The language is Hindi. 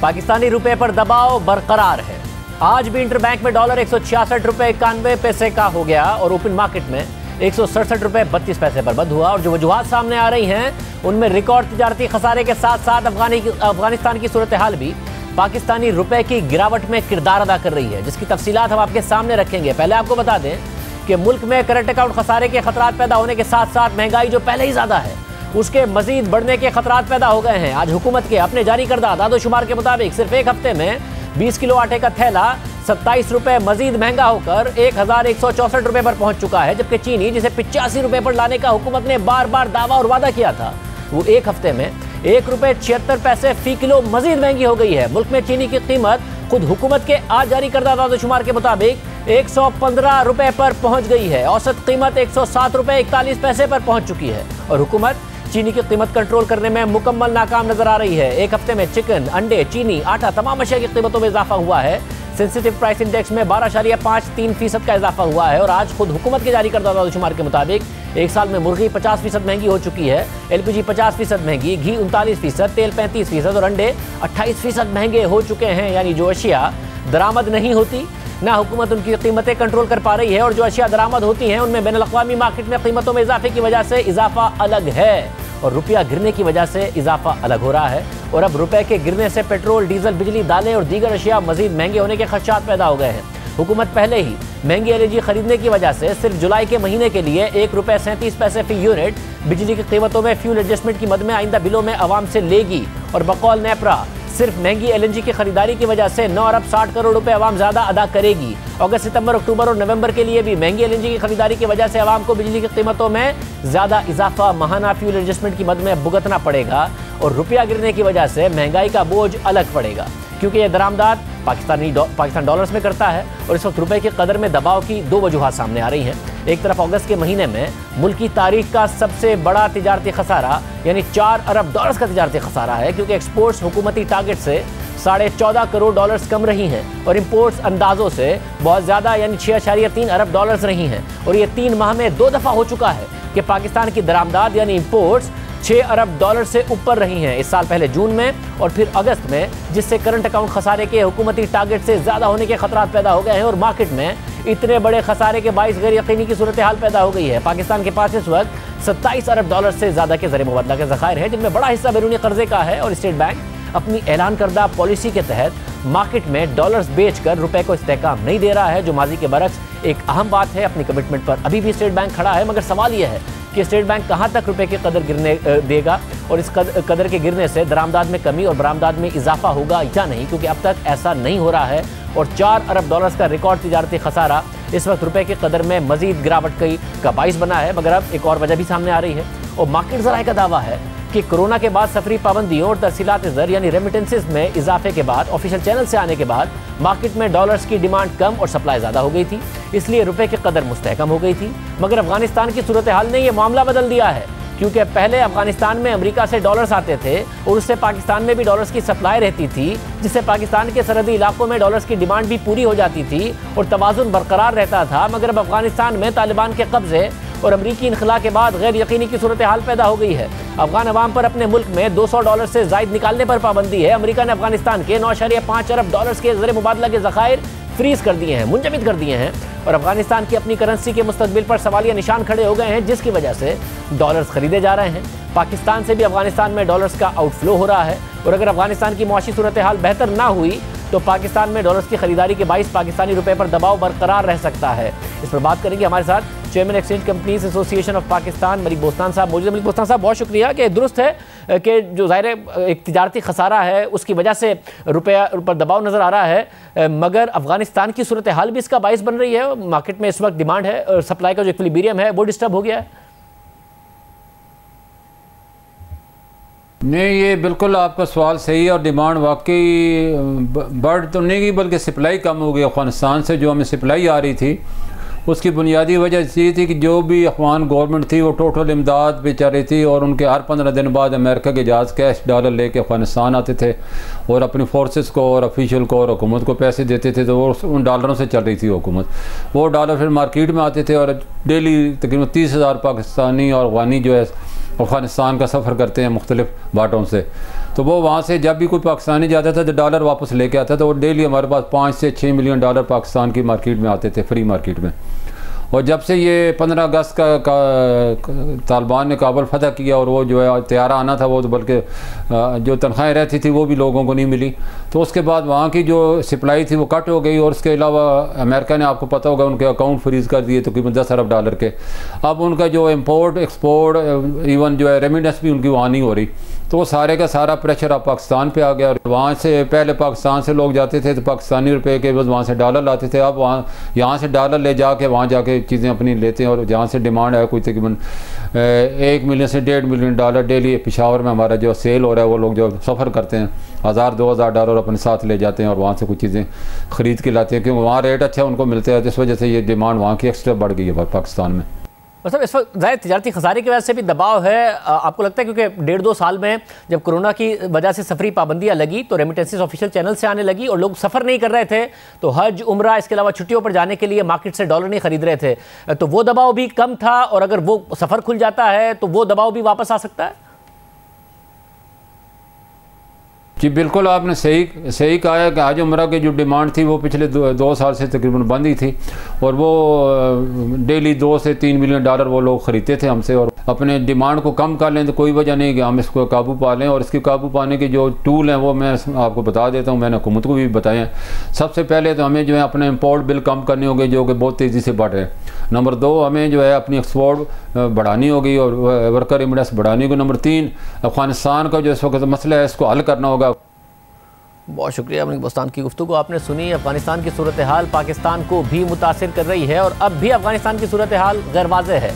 पाकिस्तानी रुपए पर दबाव बरकरार है। आज भी इंटरबैंक में डॉलर 166 रुपए 91 पैसे का हो गया और ओपन मार्केट में 167 रुपए 32 पैसे पर बंद हुआ। और जो वजूहात सामने आ रही हैं उनमें रिकॉर्ड तिजारती खसारे के साथ साथ अफगानिस्तान की सूरत हाल भी पाकिस्तानी रुपए की गिरावट में किरदार अदा कर रही है, जिसकी तफसीलात हम आपके सामने रखेंगे। पहले आपको बता दें कि मुल्क में करंट अकाउंट खसारे के खतरात पैदा होने के साथ साथ महंगाई जो पहले ही ज्यादा है उसके मजीद बढ़ने के खतरात पैदा हो गए हैं। आज हुकूमत के अपने जारी करदा दादोशुमार के मुताबिक सिर्फ एक हफ्ते में 20 किलो आटे का थैला 27 रुपए मजीद महंगा होकर 1164 रुपए पर पहुंच चुका है, जबकि चीनी जिसे 85 रुपए पर लाने का हुकूमत ने बार बार दावा और वादा किया था वो एक हफ्ते में 1 रुपए 76 पैसे फी किलो मजीद महंगी हो गई है। मुल्क में चीनी की कीमत खुद हुकूमत के आज जारी करदा दादोशुमार के मुताबिक 115 रुपए पर पहुंच गई है। औसत कीमत 107 रुपए 41 पैसे पर पहुंच चुकी है और हुकूमत चीनी की कीमत कंट्रोल करने में मुकम्मल नाकाम नजर आ रही है। एक हफ्ते में चिकन, अंडे, चीनी, आटा, तमाम अशिया की कीमतों में इजाफा हुआ है। सेंसिटिव प्राइस इंडेक्स में 12.53% का इजाफा हुआ है और आज खुद हुकूमत के जारी करदा दादोशुमार के मुताबिक एक साल में मुर्गी 50% महंगी हो चुकी है, LPG 50% महंगी, घी 39%, तेल 35% और अंडे 28% महंगे हो चुके हैं। यानी जो अशिया दरामद नहीं होती ना हुकूमत उनकी कीमतें कंट्रोल कर पा रही है और जो अशिया दरामद होती हैं उनमें बैनुल-अक़वामी मार्केट में कीमतों में इजाफे की वजह से इजाफा अलग है और रुपया गिरने की वजह से इजाफा अलग हो रहा है। और अब रुपए के गिरने से पेट्रोल, डीजल, बिजली, दालें और दीगर अशिया मजीद महंगे होने के खदशात पैदा हो गए हैं। हुकूमत पहले ही महंगी LNG खरीदने की वजह से सिर्फ जुलाई के महीने के लिए 1 रुपए 37 पैसे फी यूनिट बिजली की कीमतों में फ्यूल एडजस्टमेंट की मद में आइंदा बिलों में अवाम से लेगी। और बकौल नेपरा सिर्फ महंगी LNG की खरीदारी की वजह से 9 अरब 60 करोड़ रुपए अवाम ज्यादा अदा करेगी। अगस्त, सितंबर, अक्टूबर और नवंबर के लिए भी महंगी LNG की खरीदारी की वजह से अवाम को बिजली की कीमतों में ज्यादा इजाफा माहाना फ्यूल एडजस्टमेंट की मद में भुगतना पड़ेगा और रुपया गिरने की वजह से महंगाई का बोझ अलग पड़ेगा, क्योंकि यह दरामदाद पाकिस्तान डॉलर्स में करता है। और इस वक्त रुपए की कदर में दबाव की दो वजूहात सामने आ रही हैं। एक तरफ अगस्त के महीने में मुल्क की तारीख का सबसे बड़ा तिजारती खसारा यानी 4 अरब डॉलर्स का तिजारती खसारा है, क्योंकि एक्सपोर्ट्स हुकूमती टारगेट से 14.5 करोड़ डॉलर्स कम रही हैं और इंपोर्ट्स अंदाजों से बहुत ज़्यादा यानी 6.3 अरब डॉलर्स रही हैं। और ये 3 माह में 2 दफ़ा हो चुका है कि पाकिस्तान की दरामदाद यानी इंपोर्ट्स 6 अरब डॉलर से ऊपर रही हैं। इस साल पहले जून में और फिर अगस्त में, जिससे करंट अकाउंट खसारे के हुकूमती टारगेट से ज़्यादा होने के खतरात पैदा हो गए हैं और मार्केट में इतने बड़े खसारे के बाइस गैर यकीनी की सूरत हाल पैदा हो गई है। पाकिस्तान के पास इस वक्त 27 अरब डॉलर से ज़्यादा के ज़रिए मुबादला के ज़खायर हैं, जिनमें बड़ा हिस्सा बैरूनी कर्जे का है। और स्टेट बैंक अपनी ऐलान करदा पॉलिसी के तहत मार्केट में डॉलर्स बेचकर रुपए को इस्तेहकाम नहीं दे रहा है, जो माजी के बरक्स एक अहम बात है। अपनी कमिटमेंट पर अभी भी स्टेट बैंक खड़ा है, मगर सवाल यह है कि स्टेट बैंक कहां तक रुपए की कदर गिरने देगा और इस कदर के गिरने से दरामदाद में कमी और बरामदाद में इजाफा होगा या नहीं, क्योंकि अब तक ऐसा नहीं हो रहा है। और 4 अरब डॉलर्स का रिकॉर्ड तिजारती खसारा इस वक्त रुपए की कदर में मजीद गिरावट का बाइस बना है। मगर अब एक और वजह भी सामने आ रही है और मार्केट ज़राए का दावा है कि कोरोना के बाद सफरी पाबंदियों और तरसीलात ज़र यानी रेमिटेंसेस में इजाफे के बाद ऑफिशियल चैनल से आने के बाद मार्केट में डॉलर्स की डिमांड कम और सप्लाई ज़्यादा हो गई थी, इसलिए रुपए की कदर मुस्तहकम हो गई थी। मगर अफगानिस्तान की सूरत हाल ने यह मामला बदल दिया है, क्योंकि पहले अफगानिस्तान में अमेरिका से डॉलर्स आते थे और उससे पाकिस्तान में भी डॉलर्स की सप्लाई रहती थी, जिससे पाकिस्तान के सरहदी इलाकों में डॉलर्स की डिमांड भी पूरी हो जाती थी और तवाज़ुन बरकरार रहता था। मगर अब अफगानिस्तान में तालिबान के कब्जे और अमरीकी इनखला के बाद गैर यकीनी की सूरत हाल पैदा हो गई है। अफगान अवाम पर अपने मुल्क में 200 डॉलर से ज़ायद निकालने पर पाबंदी है। अमेरिका ने अफगानिस्तान के 9.5 अरब डॉलर्स के ज़रिए मुबादला के ज़खायर फ्रीज कर दिए हैं, मुंजमद कर दिए हैं और अफगानिस्तान की अपनी करेंसी के मुस्तकबिल पर सवालिया निशान खड़े हो गए हैं, जिसकी वजह से डॉलर्स खरीदे जा रहे हैं। पाकिस्तान से भी अफगानिस्तान में डॉलर्स का आउटफ्लो हो रहा है और अगर अफगानिस्तान की मुआशी सूरत हाल बेहतर ना हुई तो पाकिस्तान में डॉलर्स की खरीदारी के बाइस पाकिस्तानी रुपए पर दबाव बरकरार रह सकता है। इस पर बात करेंगे हमारे साथ chairman exchange companies association of Pakistan Malik Bostan साहब मौजूद। मलिक बोस्तान साहब, बहुत शुक्रिया कि दुरुस्त है कि जो ज़ाहिर एक तिजारती खसारा है उसकी वजह से रुपया पर दबाव नज़र आ रहा है, मगर अफगानिस्तान की सूरत हाल भी इसका बाइस बन रही है। मार्केट में इस वक्त डिमांड है और सप्लाई का जो इक्विलिब्रियम है वो डिस्टर्ब हो गया है। नहीं, ये बिल्कुल आपका सवाल सही है और डिमांड वाकई बढ़ तो नहीं गई बल्कि सप्लाई कम हो गई। अफ़गानिस्तान से जो हमें सप्लाई आ रही थी उसकी बुनियादी वजह ये थी कि जो भी अफ़गान गवर्नमेंट थी वो टोटल इमदाद बेचा रही थी और उनके हर 15 दिन बाद अमेरिका के जहाज़ कैश डॉलर लेके अफ़गानिस्तान आते थे और अपनी फोर्सेस को और ऑफिशियल को और हुकूमत को पैसे देते थे, तो वो उन डॉलरों से चल रही थी हुकूमत। वो डॉलर फिर मार्केट में आते थे और डेली तकरीबन 30,000 पाकिस्तानी और अफ़गानी जो है अफ़गानिस्तान का सफ़र करते हैं मुख्तलिफ बाटों से, तो वो वहाँ से जब भी कोई पाकिस्तानी जाता था तो डॉलर वापस लेके आता था। वो डेली हमारे पास 5 से 6 मिलियन डॉलर पाकिस्तान की मार्केट में आते थे, फ्री मार्केट में। और जब से ये 15 अगस्त का तालिबान ने काबुल फतह किया और वो जो है तैयारा आना था, वो तो बल्कि जो तनख्वाहें रहती थी वो भी लोगों को नहीं मिली, तो उसके बाद वहाँ की जो सप्लाई थी वो कट हो गई। और उसके अलावा अमेरिका ने, आपको पता होगा, उनके अकाउंट फ्रीज़ कर दिए तकरीबन 10 अरब डॉलर के। अब उनका जो इम्पोर्ट एक्सपोर्ट इवन जो है रेमिटेंस भी उनकी वहाँ नहीं हो रही, तो वो सारे का सारा प्रेशर अब पाकिस्तान पे आ गया। और वहाँ से पहले पाकिस्तान से लोग जाते थे तो पाकिस्तानी रुपए के बस वहाँ से डॉलर लाते थे, अब वहाँ यहाँ से डॉलर ले जाके वहाँ जाके चीज़ें अपनी लेते हैं। और जहाँ से डिमांड है कोई तकरीबन 1 मिलियन से 1.5 मिलियन डॉलर डेली पेशावर में हमारा जो सेल हो रहा है, वो लोग जो सफ़र करते हैं 1000-2000 डॉलर अपने साथ ले जाते हैं और वहाँ से कुछ चीज़ें ख़रीद के लाते हैं, क्योंकि वहाँ रेट अच्छा उनको मिलता है। तो इस वजह से ये डिमांड वहाँ की एक्स्ट्रा बढ़ गई है पाकिस्तान में। मतलब इस वक्त ज़ाहिर तिजारती खसारे की वजह से भी दबाव है, आपको लगता है? क्योंकि 1.5-2 साल में जब कोरोना की वजह से सफरी पाबंदियां लगी तो रेमिटेंसेस ऑफिशियल चैनल से आने लगी और लोग सफ़र नहीं कर रहे थे, तो हज, उम्रा, इसके अलावा छुट्टियों पर जाने के लिए मार्केट से डॉलर नहीं खरीद रहे थे, तो वो दबाव भी कम था। और अगर वो सफ़र खुल जाता है तो वो दबाव भी वापस आ सकता है। जी बिल्कुल, आपने सही कहा है कि हज उम्रा की जो डिमांड थी वो पिछले 2 साल से तकरीबन बंद ही थी, और वो डेली 2 से 3 मिलियन डॉलर वो लोग ख़रीदते थे हमसे। और अपने डिमांड को कम कर लें तो कोई वजह नहीं कि हम इसको काबू पा लें। और इसके काबू पाने के जो टूल हैं वो मैं आपको बता देता हूँ, मैंने हुकूमत को भी बताए हैं। सबसे पहले तो हमें जो है अपने इम्पोर्ट बिल कम करने होंगे, जो कि बहुत तेज़ी से बढ़ रहे हैं। नंबर 2, हमें जो है अपनी एक्सपोर्ट बढ़ानी होगी और वर्कर रेमिटेंस बढ़ानी होगी। नंबर 3, अफ़गानिस्तान का जो इस वक्त मसला है इसको हल करना होगा। बहुत शुक्रिया अमरीक बोस्तान की गुफ्तगू आपने सुनी। अफगानिस्तान की सूरत हाल पाकिस्तान को भी मुतासिर कर रही है और अब भी अफगानिस्तान की सूरत हाल गैर वाज़ेह है।